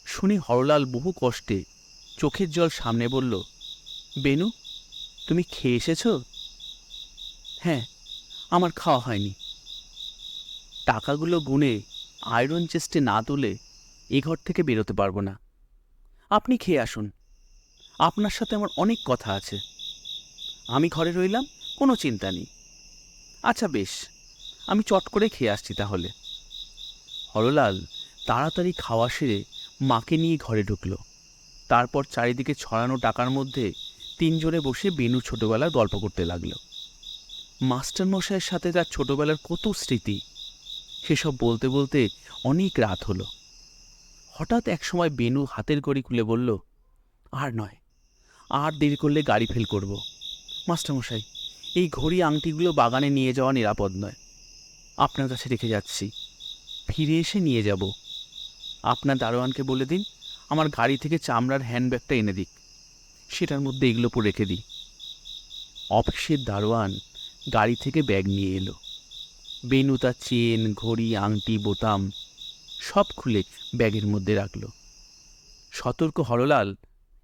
শুনে হরলাল বহু কষ্টে চোখের জল সামনে বলল, বেনু, তুমি খেয়ে এসেছ? হ্যাঁ, আমার খাওয়া হয়নি। টাকাগুলো গুনে আয়রন চেস্টে না তুলে এ ঘর থেকে বেরোতে পারবো না। আপনি খেয়ে আসুন, আপনার সাথে আমার অনেক কথা আছে। আমি ঘরে রইলাম, কোনো চিন্তা নেই। আচ্ছা বেশ, আমি চট করে খেয়ে আসছি তাহলে। হরলাল তাড়াতাড়ি খাওয়া সেরে মাকে নিয়ে ঘরে ঢুকল। তারপর চারিদিকে ছড়ানো টাকার মধ্যে তিনজনে বসে বেনু ছোটবেলার গল্প করতে লাগলো। মাস্টারমশাইয়ের সাথে তার ছোটবেলার কত স্মৃতি, সেসব বলতে বলতে অনেক রাত হলো। হঠাৎ একসময় বেনু হাতের ঘড়ি খুলে বলল, আর নয়, আর দেরি করলে গাড়ি ফেল করব। মাস্টারমশাই, এই ঘড়ি আংটিগুলো বাগানে নিয়ে যাওয়া নিরাপদ নয়। আপনার কাছে রেখে যাচ্ছি, ফিরে এসে নিয়ে যাব। আপনার দারোয়ানকে বলে দিন আমার গাড়ি থেকে চামড়ার হ্যান্ডব্যাগটা এনে দিক, সেটার মধ্যে এগুলো পরে রেখে দিই। অফিসের দারোয়ান গাড়ি থেকে ব্যাগ নিয়ে এলো। বেনু তার চেন, ঘড়ি, আংটি, বোতাম সব খুলে ব্যাগের মধ্যে রাখল। সতর্ক হরলাল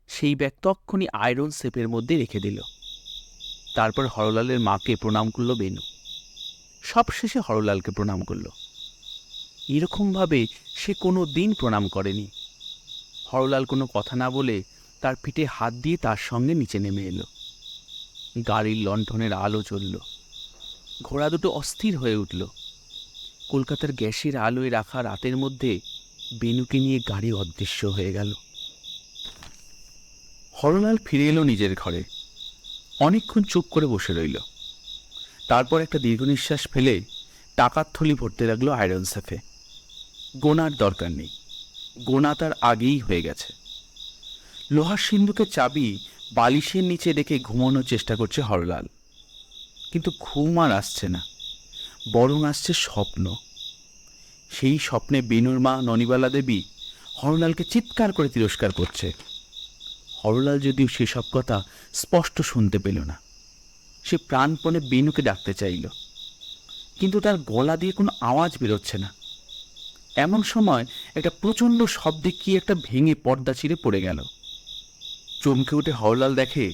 সেই ব্যাগ তক্ষুনি আয়রন সেপের মধ্যে রেখে দিল। তারপর হরলালের মাকে প্রণাম করল বেনু। সবশেষে হরলালকে প্রণাম করল। এরকমভাবে সে কোনো দিন প্রণাম করেনি। হরলাল কোনো কথা না বলে তার পিঠে হাত দিয়ে তার সঙ্গে নিচে নেমে এলো। গাড়ির লণ্ঠনের আলো জ্বলল। ঘোড়া দুটো অস্থির হয়ে উঠল। কলকাতার গ্যাসের আলোয় রাখা রাতের মধ্যে বেনুকে নিয়ে গাড়ি অদৃশ্য হয়ে গেল। হরলাল ফিরে এলো নিজের ঘরে। অনেকক্ষণ চুপ করে বসে রইল। তারপর একটা দীর্ঘ নিঃশ্বাস ফেলে টাকার থলি ভরতে লাগলো আয়রন সেফে। গোনার দরকার নেই, গোনা তার আগেই হয়ে গেছে। লোহার সিন্ধুকের চাবি বালিশের নিচে রেখে ঘুমানোর চেষ্টা করছে হরলাল, কিন্তু ঘুম আর আসছে না, বরং আসছে স্বপ্ন। সেই স্বপ্নে বেনুর মা ননিবালা দেবী হরলালকে চিৎকার করে তিরস্কার করছে। হরলাল যদিও সেসব কথা স্পষ্ট শুনতে পেল না। সে প্রাণপণে বেনুকে ডাকতে চাইল, কিন্তু তার গলা দিয়ে কোনো আওয়াজ বেরোচ্ছে না। এমন সময় একটা প্রচণ্ড শব্দে কি একটা ভেঙে পর্দা চিরে পড়ে গেল। চমকে উঠে হরলাল দেখে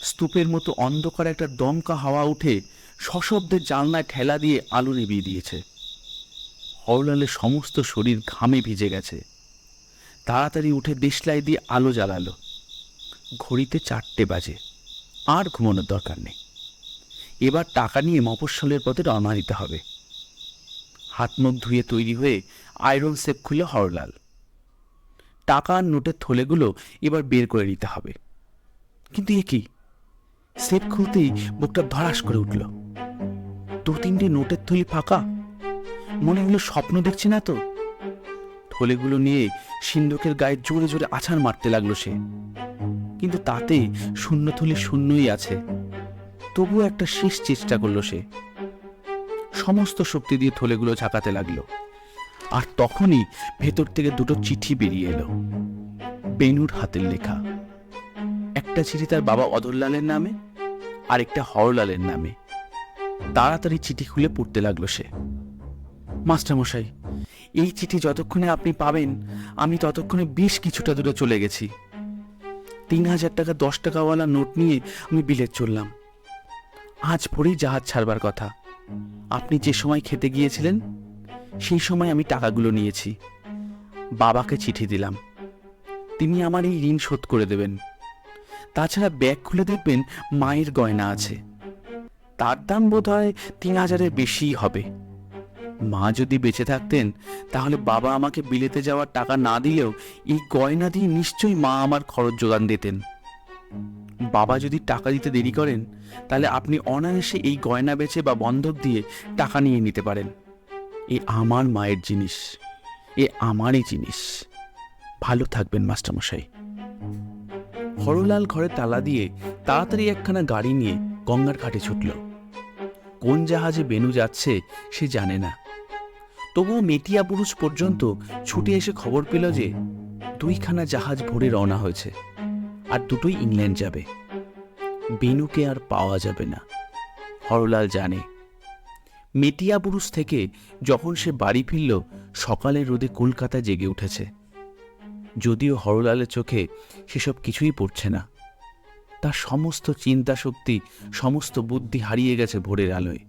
স্তূপের মতো অন্ধকার একটা দমকা হাওয়া উঠে সশব্দে জানলায় ঠেলা দিয়ে আলো নিভিয়ে দিয়েছে। হরলালের সমস্ত শরীর ঘামে ভিজে গেছে। তাড়াতাড়ি উঠে দেশলাই দিয়ে আলো জ্বালালো। ঘড়িতে 4টে বাজে। আর ঘুমানোর দরকার নেই। এবার টাকা নিয়ে মফস্বলের পথে রওনা দিতে হবে। হাত মুখ ধুয়ে তৈরি হয়ে আয়রন সেপ খুলে হরলাল। টাকা আর নোটের থলেগুলো এবার বের করে নিতে হবে। কিন্তু এ কি, সেপ খুলতেই বুকটা ধড়াস করে উঠল। 2-3টে নোটের থলি ফাঁকা। মনে হলো স্বপ্ন দেখছে না তো। থলেগুলো নিয়ে সিন্ধুকের গায়ে জোরে জোরে আছাড় মারতে লাগলো সে, কিন্তু তাতে শূন্য থলি শূন্যই আছে। তবুও একটা শেষ চেষ্টা করলো সে। সমস্ত শক্তি দিয়ে থলেগুলো ঝাঁকাতে লাগলো। আর তখনই ভেতর থেকে 2টো চিঠি বেরিয়ে এলো, বেনুর হাতের লেখা। একটা চিঠি তার বাবা অধরলালের নামে, আর একটা হরলালের নামে। তাড়াতাড়ি চিঠি খুলে পড়তে লাগলো সে। মাস্টারমশাই, এই চিঠি যতক্ষণে আপনি পাবেন আমি ততক্ষণে বেশ কিছুটা দূরে চলে গেছি। 3000 টাকা 10 টাকাওয়ালা নোট নিয়ে আমি বিলেত চললাম। আজ ভোরেই জাহাজ ছাড়বার কথা। আপনি যে সময় খেতে গিয়েছিলেন সেই সময় আমি টাকাগুলো নিয়েছি। বাবাকে চিঠি দিলাম, তিনি আমার এই ঋণ শোধ করে দেবেন। তাছাড়া ব্যাগ খুলে দেখবেন মায়ের গয়না আছে, তার দাম বোধহয় 3,000-এর বেশিই হবে। মা যদি বেঁচে থাকতেন তাহলে বাবা আমাকে বিলেতে যাওয়ার টাকা না দিলেও এই গয়না দিয়ে নিশ্চয়ই মা আমার খরচ যোগান দিতেন। বাবা যদি টাকা দিতে দেরি করেন তাহলে আপনি অনায়াসে এই গয়না বেচে বা বন্ধক দিয়ে টাকা নিয়ে নিতে পারেন। এ আমার মায়ের জিনিস, এ আমারই জিনিস। ভালো থাকবেন মাস্টারমশাই। হরলাল ঘরে তালা দিয়ে তাড়াতাড়ি একখানা গাড়ি নিয়ে গঙ্গার ঘাটে ছুটল। কোন জাহাজে বেনু যাচ্ছে সে জানে না, তবুও মেটিয়াবুরুজ পর্যন্ত ছুটে এসে খবর পেল যে 2খানা জাহাজ ভোরে রওনা হয়েছে, আর দুটোই ইংল্যান্ড যাবে। বেনুকে আর পাওয়া যাবে না, হরলাল জানে। মেটিয়াবুরুজ থেকে যখন সে বাড়ি ফিরল সকালের রোদে কলকাতা জেগে উঠেছে। যদিও হরলালের চোখে সেসব কিছুই পড়ছে না, তার সমস্ত চিন্তা শক্তি, সমস্ত বুদ্ধি হারিয়ে গেছে ভোরের আলোয়।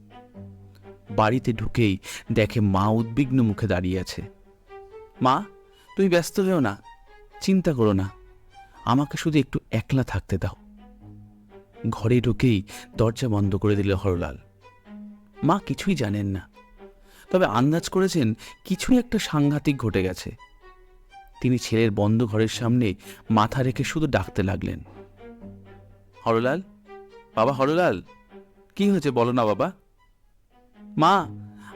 বাড়িতে ঢুকেই দেখে মা উদ্বিগ্ন মুখে দাঁড়িয়ে আছে। মা, তুমি ব্যস্ত হও না, চিন্তা করো না, আমাকে শুধু একটু একলা থাকতে দাও। ঘরে ঢুকেই দরজা বন্ধ করে দিল হরলাল। মা কিছুই জানেন না, তবে আন্দাজ করেছেন কিছুই একটা সাংঘাতিক ঘটে গেছে। তিনি ছেলের বন্ধ ঘরের সামনে মাথা রেখে শুধু ডাকতে লাগলেন, হরলাল, বাবা হরলাল, কি হয়েছে বলো না বাবা। মা,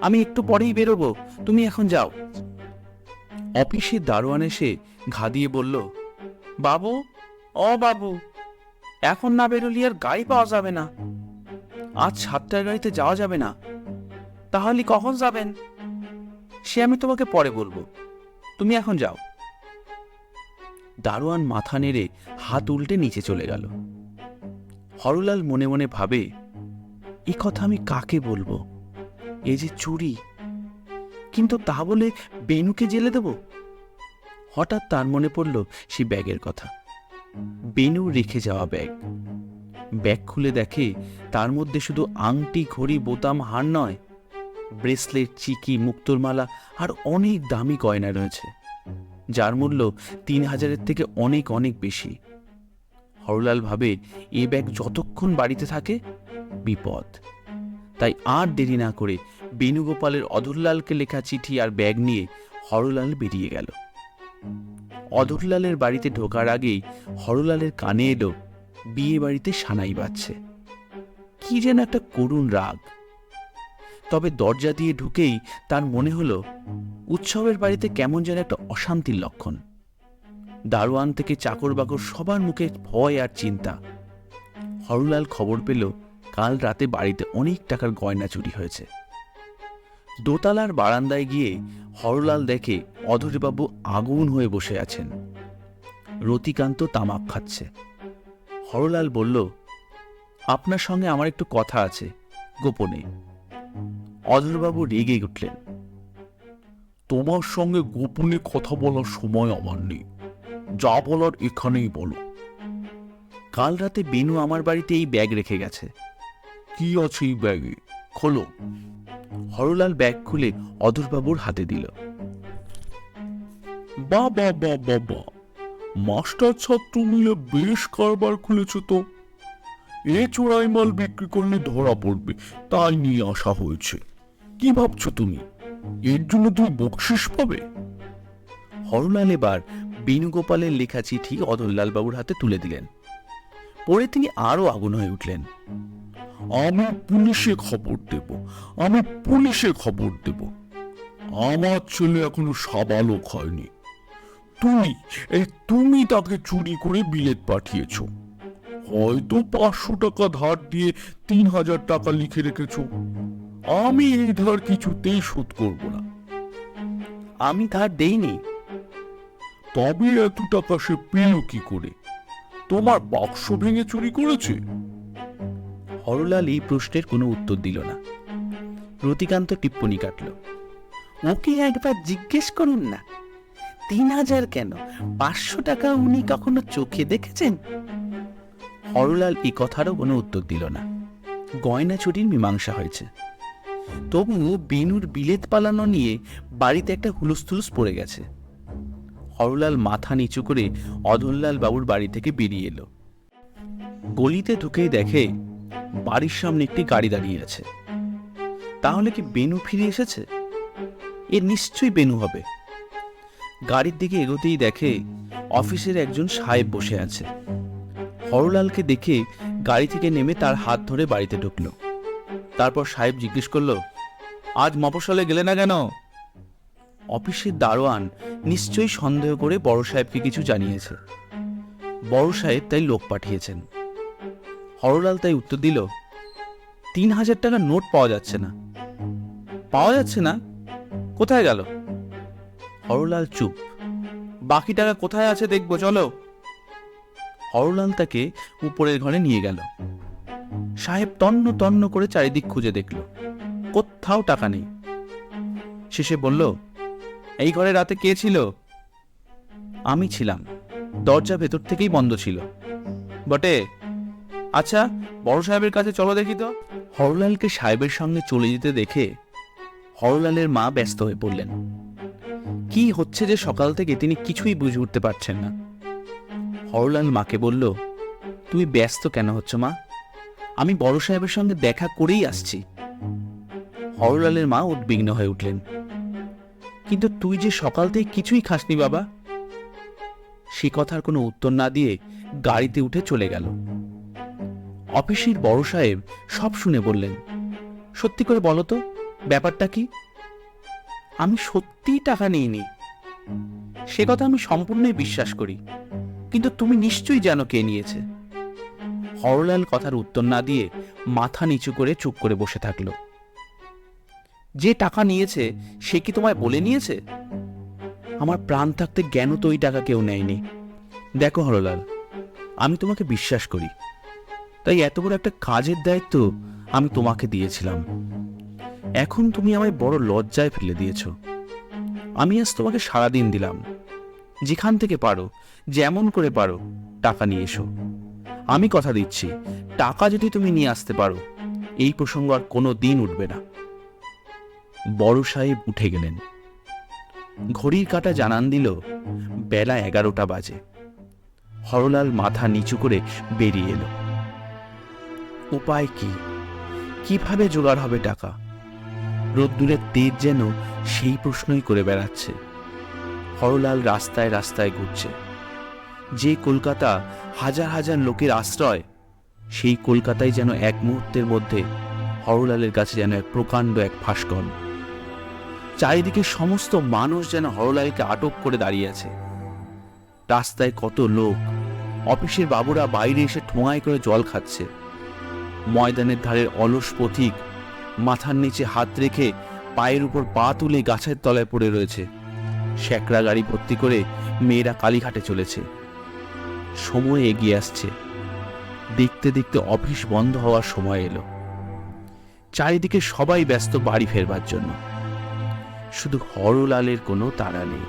আমি একটু পরেই বেরোবো, তুমি এখন যাও। অফিসে দারোয়ান এসে ঘা দিয়ে বলল, বাবু, ও বাবু, এখন না বেরোলি আর গাড়ি পাওয়া যাবে না। আজ 7টার গাড়িতে যাওয়া যাবে না। তাহলে কখন যাবেন সে আমি তোমাকে পরে বলবো, তুমি এখন যাও। দারোয়ান মাথা নেড়ে হাত উল্টে নিচে চলে গেল। হরলাল মনে মনে ভাবে, এ কথা আমি কাকে বলবো, এ যে চুরি, কিন্তু তা বলে বেনুকে জেলে দেব। হঠাৎ তার মনে পড়ল সে ব্যাগের কথা, বেনু রেখে যাওয়া ব্যাগ। ব্যাগ খুলে দেখে তার মধ্যে শুধু আংটি, ঘড়ি, বোতাম, হার নয়, ব্রেসলেট, চিকি, মুক্তোর মালা আর অনেক দামি গয়না রয়েছে, যার মূল্য 3,000-এর থেকে অনেক অনেক বেশি। হরলাল ভাবে এ ব্যাগ যতক্ষণ বাড়িতে থাকে বিপদ। তাই আর দেরি না করে বেণুগোপালের অধরলালকে লেখা চিঠি আর ব্যাগ নিয়ে হরলাল বেরিয়ে গেল। অধরলালের বাড়িতে ঢোকার আগেই হরলালের কানে এলো বিয়ে বাড়িতে সানাই বাজছে। কি যেন একটা করুণ রাগ। তবে দরজা দিয়ে ঢুকেই তার মনে হলো উৎসবের বাড়িতে কেমন যেন একটা অশান্তির লক্ষণ। দারোয়ান থেকে চাকর বাকর সবার মুখে ভয় আর চিন্তা। হরলাল খবর পেল কাল রাতে বাড়িতে অনেক টাকার গয়না চুরি হয়েছে। দোতলার বারান্দায় গিয়ে হরলাল দেখে অধরবাবু আগুন হয়ে বসে আছেন, রতিকান্ত তামাক খাচ্ছে। হরলাল বলল, আপনার সঙ্গে আমার একটু কথা আছে, গোপনে। অধরবাবু রেগে উঠলেন, তোমার সঙ্গে গোপনে কথা বলার সময় আমার নেই, যা বলার এখানেই বলো। কাল রাতে বেনু আমার বাড়িতে এই ব্যাগ রেখে গেছে। কি আছে এই ব্যাগে, খোলো। হরলাল ব্যাগ খুলে অধরবাবুর হাতে দিল। বাবা বাবা বা, মাস্টার ছাত্র মিলে বেশ কারবার খুলেছ তো। এ চোরাই মাল বিক্রি করলে ধরা পড়বে, তাই নিয়ে আসা হয়েছে। কি ভাবছো তুমি, এর জন্য তুমি বকশিস পাবে? হরলাল এবার বেণুগোপালের লেখা চিঠি অধরলাল বাবুর হাতে তুলে দিলেন। পরে তিনি আরো আগুন হয়ে উঠলেন। আমি পুলিশে খবর দেব, আমি পুলিশে খবর দেব। আমার ছেলে এখনো সাবালক হয়নি। তুমি তাকে চুরি করে বিলেত পাঠিয়েছ। হয়তো 500 টাকা ধার দিয়ে 3,000 টাকা লিখে রেখেছ। আমি এই ধার কিছুতেই শোধ করব না। আমি ধার দেইনি। তবে এত টাকা সে পেল কি করে? তোমার বাক্স ভেঙে চুরি করেছে? হরলাল এই প্রশ্নের কোনো উত্তর দিল না। রতিকান্ত টিপ্পনি কাটল, ওকে একবার জিজ্ঞেস করুন না, 3,000 কেন, 500 টাকা উনি কখনো চোখে দেখেছেন? হরলাল এই কথারও কোনো উত্তর দিল না। গয়না চুরির মীমাংসা হয়েছে। তবুও বেনুর বিলেত পালানো নিয়ে বাড়িতে একটা হুলস্থুলুস পড়ে গেছে। হরলাল মাথা নিচু করে অধরলাল বাবুর বাড়ি থেকে বেরিয়ে এলো। গলিতে ঢুকেই দেখে বাড়ির সামনে একটি গাড়ি দাঁড়িয়ে আছে। তাহলে কি বেনু ফিরে এসেছে? এ নিশ্চয়ই বেনু হবে। গাড়ির দিকে এগোতেই দেখে অফিসের একজন সাহেব বসে আছে। হরলালকে দেখে গাড়ি থেকে নেমে তার হাত ধরে বাড়িতে ঢুকলো। তারপর সাহেব জিজ্ঞেস করলো, আজ মফস্বলে গেলে না কেন? অফিসের দারোয়ান নিশ্চয়ই সন্দেহ করে বড় সাহেবকে কিছু জানিয়েছে। বড় সাহেব তাই লোক পাঠিয়েছেন। হরলাল তাই উত্তর দিল, 3,000 টাকার নোট পাওয়া যাচ্ছে না। পাওয়া যাচ্ছে না? কোথায় গেল? হরলাল চুপ। বাকি টাকা কোথায় আছে দেখবো, চলো। হরলাল তাকে উপরের ঘরে নিয়ে গেল। সাহেব তন্ন তন্ন করে চারিদিক খুঁজে দেখল, কোথাও টাকা নেই। শেষে বলল, এই ঘরে রাতে কে ছিল? আমি ছিলাম, দরজা ভেতর থেকেই বন্ধ ছিল। বটে, আচ্ছা বড় সাহেবের কাছে চলো দেখি তো। হরলালকে সাহেবের সঙ্গে চলে যেতে দেখে হরলালের মা ব্যস্ত হয়ে পড়লেন। কি হচ্ছে যে সকাল থেকে তিনি কিছুই বুঝে উঠতে পারছেন না। হরলাল মাকে বলল, তুমি ব্যস্ত কেন হচ্ছ মা? আমি বড় সাহেবের সঙ্গে দেখা করেই আসছি। হরলালের মা উদ্বিগ্ন হয়ে উঠলেন। কিন্তু তুই যে সকাল থেকে কিছুই খাসনি বাবা। সে কথার কোনো উত্তর না দিয়ে গাড়িতে উঠে চলে গেল। অফিসের বড় সাহেব সব শুনে বললেন, সত্যি করে বলো তো, ব্যাপারটা কি? আমি সত্যিই টাকা নিইনি, সে কথা আমি সম্পূর্ণই বিশ্বাস করি, কিন্তু তুমি নিশ্চয়ই জানো কে নিয়েছে। হরলাল কথার উত্তর না দিয়ে মাথা নিচু করে চুপ করে বসে থাকলো। যে টাকা নিয়েছে সে কি তোমায় বলে নিয়েছে? আমার প্রাণ থাকতে জ্ঞান তো ওই টাকা কেউ নেয়নি। দেখো হরলাল, আমি তোমাকে বিশ্বাস করি, তাই এত বড় একটা কাজের দায়িত্ব আমি তোমাকে দিয়েছিলাম। এখন তুমি আমায় বড় লজ্জায় ফেলে দিয়েছ। আমি আজ তোমাকে সারাদিন দিলাম, যেখান থেকে পারো, যেমন করে পারো টাকা নিয়ে এসো। আমি কথা দিচ্ছি, টাকা যদি তুমি নিয়ে আসতে পারো, এই প্রসঙ্গ আর কোনো দিন উঠবে না। বড় সাহেব উঠে গেলেন। ঘড়ির কাঁটা জানান দিল বেলা 11টা বাজে। হরলাল মাথা নিচু করে বেরিয়ে এলো। উপায় কি? কিভাবে জোগাড় হবে টাকা? রোদ্দুরের তেজ যেন সেই প্রশ্নই করে বেড়াচ্ছে। হরলাল রাস্তায় রাস্তায় ঘুরছে। যে কলকাতা হাজার হাজার লোকের আশ্রয়, সেই কলকাতায় যেন এক মুহূর্তের মধ্যে হরলালের কাছে যেন এক প্রকাণ্ড এক ফাঁসকল। চারিদিকে সমস্ত মানুষ যেন হরলালকে আটক করে দাঁড়িয়ে আছে। রাস্তায় কত লোক, অফিসের বাবুরা বাইরে এসে ঠোঙায় করে জল খাচ্ছে। ময়দানের ধারের অলস পথিক মাথার নিচে হাত রেখে পায়ের উপর পা তুলে গাছের তলায় পড়ে রয়েছে। শ্যাকরা গাড়ি ভর্তি করে মেয়েরা কালীঘাটে চলেছে। সময় এগিয়ে আসছে। দেখতে দেখতে অফিস বন্ধ হওয়ার সময় এলো। চারিদিকে সবাই ব্যস্ত বাড়ি ফেরবার জন্য। শুধু হরলালের কোনো তাড়া নেই।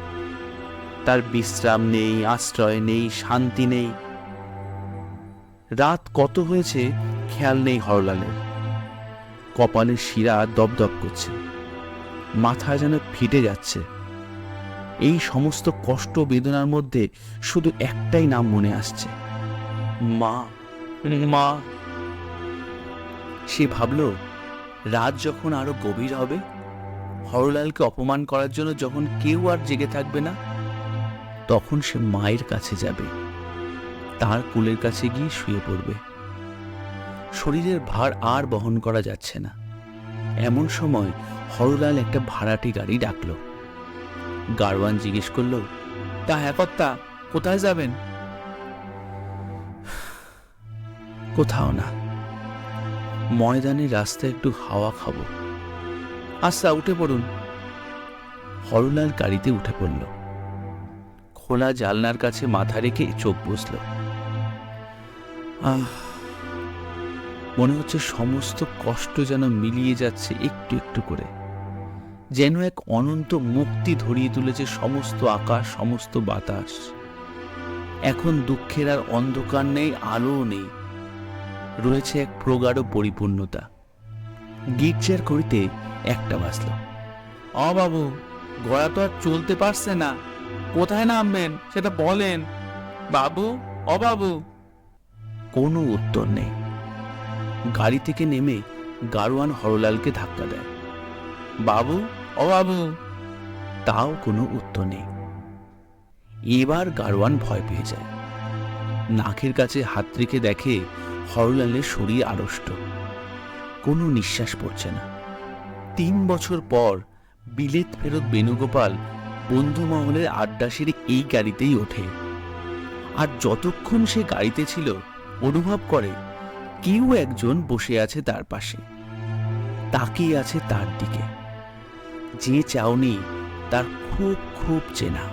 তার বিশ্রাম নেই, আশ্রয় নেই, শান্তি নেই। রাত কত হয়েছে খেয়াল নেই হরলালের। কপালের শিরা দপদপ করছে, মাথা যেন ফিটে যাচ্ছে। এই সমস্ত কষ্ট বেদনার মধ্যে শুধু একটাই নাম মনে আসছে, মা, মা। সে ভাবল, রাত যখন আরো গভীর হবে, হরলালকে অপমান করার জন্য যখন কেউ আর জেগে থাকবে না, তখন সে মায়ের কাছে যাবে, তার কোলের কাছে গিয়ে শুয়ে পড়বে। শরীরের ভার আর বহন করা যাচ্ছে না। এমন সময় হরলাল একটা ভাড়াটি গাড়ি ডাকলো। গাড়োয়ান জিজ্ঞেস করলো, তা হ্যাঁ কর্তা, কোথায় যাবেন? কোথাও না, ময়দানের রাস্তায় একটু হাওয়া খাবো। আচ্ছা, উঠে পড়ুন। হরলাল গাড়িতে উঠে পড়ল। খোলা জানলার কাছে মাথা রেখে চোখ বুঝল। মনে হচ্ছে সমস্ত কষ্ট যেন মিলিয়ে যাচ্ছে একটু একটু করে, যেন এক অনন্ত মুক্তি ধরিয়ে তুলেছে সমস্ত আকাশ, সমস্ত বাতাস। এখন দুঃখের আর অন্ধকার নেই, আলো নেই। রয়েছে এক প্রগাঢ় পরিপূর্ণতা। গির্জার করিতে 1টা বাজল। ও বাবু, ঘোড়া তো আর চলতে পারছে না, কোথায় নামবেন সেটা বলেন। বাবু, ও বাবু। কোনো উত্তর নেই। গাড়ি থেকে নেমে গাড়োয়ান হরলালকে ধাক্কা দেয়। বাবু, ও বাবু। তাও কোনো উত্তর নেই। এবার গাড়োয়ান ভয় পেয়ে যায়। নাকের কাছে হাত রেখে দেখে হরলালের শরীর আড়ষ্ট, কোনো নিঃশ্বাস পড়ছে না। 3 বছর পর বিলেত ফেরত বেণুগোপাল বন্ধু মহলের আড্ডা সেরে এই গাড়িতেই ওঠে। আর যতক্ষণ সে গাড়িতে ছিল অনুভব করে কেউ একজন বসে আছে তার পাশে, তাকিয়ে আছে তার দিকে, যে চাউনি তার খুব খুব চেনা।